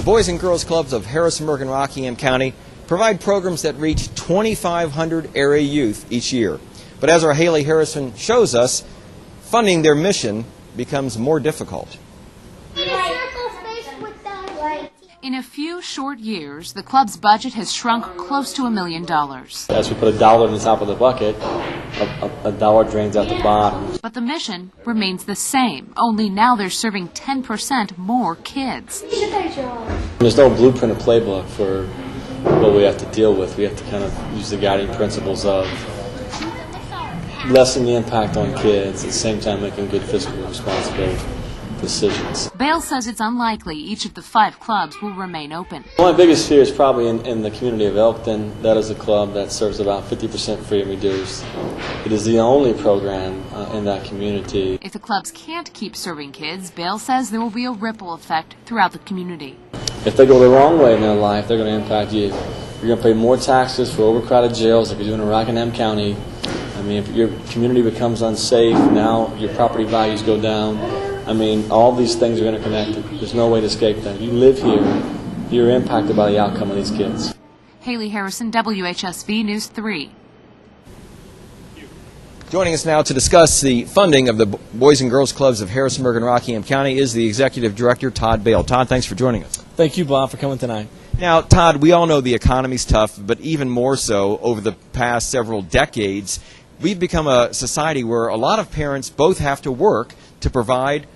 Boys and Girls Clubs of Harrisonburg and Rockingham County provide programs that reach 2,500 area youth each year. But as our Haley Harrison shows us, funding their mission becomes more difficult. In a few short years, the club's budget has shrunk close to $1 million. As we put $1 in the top of the bucket, a dollar drains out the bottom. But the mission remains the same, only now they're serving 10% more kids. There's no blueprint or playbook for what we have to deal with. We have to kind of use the guiding principles of lessen the impact on kids, at the same time making good fiscal responsibility decisions. Bale says it's unlikely each of the 5 clubs will remain open. My biggest fear is probably in the community of Elkton. That is a club that serves about 50% free and reduced. It is the only program in that community. If the clubs can't keep serving kids, Bale says there will be a ripple effect throughout the community. If they go the wrong way in their life, they're going to impact you. You're going to pay more taxes for overcrowded jails like you're doing in Rockingham County. I mean, if your community becomes unsafe, now your property values go down. I mean, all these things are interconnected. There's no way to escape them. You live here, you're impacted by the outcome of these kids. Haley Harrison, WHSV News 3. Joining us now to discuss the funding of the Boys and Girls Clubs of Harrisonburg and Rockingham County is the Executive Director, Todd Bale. Todd, thanks for joining us. Thank you, Bob, for coming tonight. Now, Todd, we all know the economy's tough, but even more so over the past several decades, we've become a society where a lot of parents both have to work to provide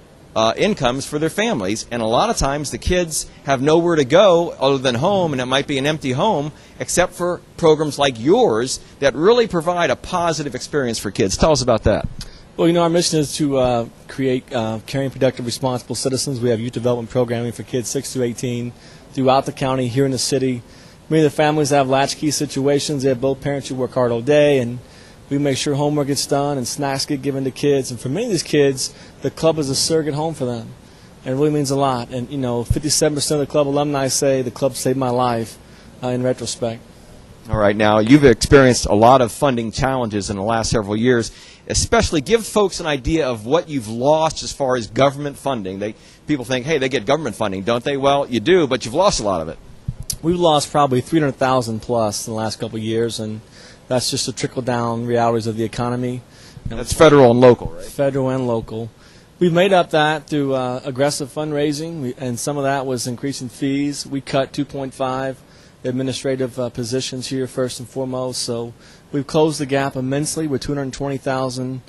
incomes for their families, and a lot of times the kids have nowhere to go other than home, and it might be an empty home, except for programs like yours that really provide a positive experience for kids. Tell us about that. Well, you know, our mission is to create caring, productive, responsible citizens. We have youth development programming for kids 6 to 18 throughout the county, here in the city. Many of the families have latchkey situations. They have both parents who work hard all day, and we make sure homework gets done and snacks get given to kids. And for many of these kids, the club is a surrogate home for them. And it really means a lot. And, you know, 57% of the club alumni say the club saved my life in retrospect. All right. Now, you've experienced a lot of funding challenges in the last several years. Especially give folks an idea of what you've lost as far as government funding. People think, hey, they get government funding, don't they? Well, you do, but you've lost a lot of it. We've lost probably $300,000 plus in the last couple of years, and that's just the trickle-down realities of the economy. That's federal and local, right? Federal and local. We've made up that through aggressive fundraising, and some of that was increasing fees. We cut 2.5 administrative positions here first and foremost, so we've closed the gap immensely. We're $220,000,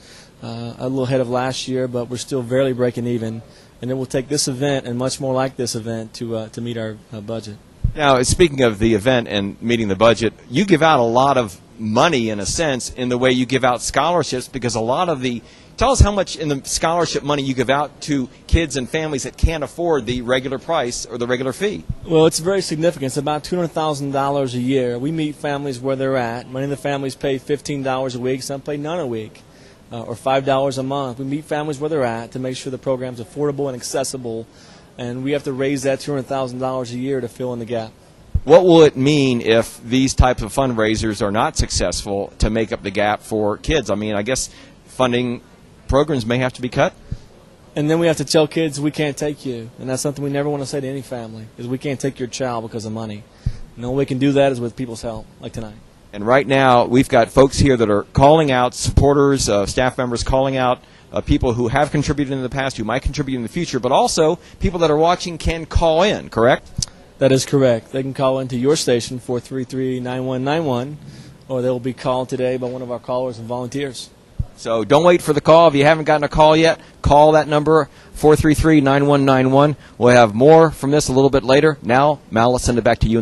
a little ahead of last year, but we're still barely breaking even. And it will take this event and much more like this event to meet our budget. Now, speaking of the event and meeting the budget, you give out a lot of money, in a sense, in the way you give out scholarships, because a lot of the – tell us how much in the scholarship money you give out to kids and families that can't afford the regular price or the regular fee. Well, it's very significant. It's about $200,000 a year. We meet families where they're at. Many of the families pay $15 a week. Some pay none a week or $5 a month. We meet families where they're at to make sure the program's affordable and accessible, and we have to raise that $200,000 a year to fill in the gap. What will it mean if these types of fundraisers are not successful to make up the gap for kids? I mean, I guess funding programs may have to be cut. And then we have to tell kids we can't take you. And that's something we never want to say to any family, is we can't take your child because of money. And the only way we can do that is with people's help, like tonight. And right now, we've got folks here that are calling out, supporters, staff members calling out people who have contributed in the past, who might contribute in the future, but also people that are watching can call in, correct? That is correct. They can call into your station, 433-9191, or they will be called today by one of our callers and volunteers. So don't wait for the call. If you haven't gotten a call yet, call that number, 433-9191. We'll have more from this a little bit later. Now, Mal, let's send it back to you.